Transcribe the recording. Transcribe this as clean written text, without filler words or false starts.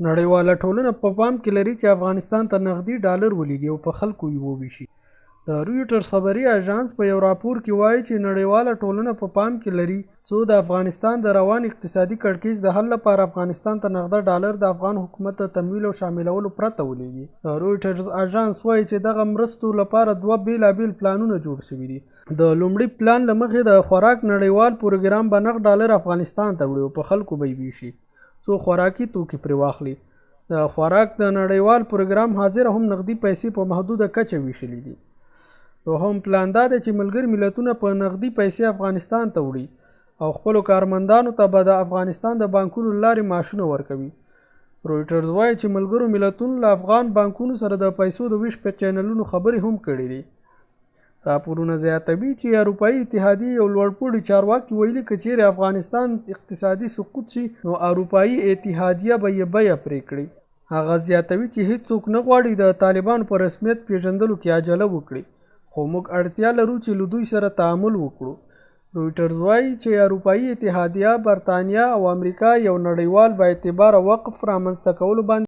نړیواله ټولنه په پام کې لري چې افغانستان ته نغدي ډالر ولېږي او په خلکو یې وویشي. د رویټرز خبري اژانس په یو راپور کې وایي چې نړیواله ټولنه په پام کې لري څو د افغانستان د روان اقتصادي کړکېچ د حل لپاره افغانستان ته نغده ډالر د افغان حکومت ته تمویل او شاملولو پرته ولېږي. د رویټرز اژانس وایي چې دغه مرستو لپاره دوه بېلابېل پلانونه جوړ شوي دي. د لومړي پلان له مخې د خوراک نړیوال پروګرام به نغد ډالر افغانستان ته وړي او په خلکو به یې ویشي څو خوراکي توکي پرې واخلي. د خوراک د نړیوال پروګرام حاضر هم نغدي پیسې په محدوده کچه ویشلې دي. دوهم پلان دا دی چې ملګري ملتونه په نغدي پیسې افغانستان ته وړي او خپلو کارمندانو ته به د افغانستان د بانکونو لارې معاشونه ورکوي. رویټرز وایي چې ملګرو ملتونو له افغان بانکونو سره د پیسو د ویش په چینلونو خبرې هم کړې دي. راپورونه زیاتوي چې اروپایي اتحادیې یو لوړپوړي چارواکي ویلي که چیرې افغانستان اقتصادي سقوط شي نو اروپایي اتحادیه به یې بیه پرې کړي. هغه زیاتوي چې هیڅوک نه غواړي د طالبانو په رسمیت پیژندلو کې عجله وکړي خو موږ اړتیا لرو چې له دوی سره تعامل وکړو. رویټرز وایي چې اروپایي اتحادیه، برطانیه او امریکا یو نړیوال با اعتباره وقف رامنځته کولو باندې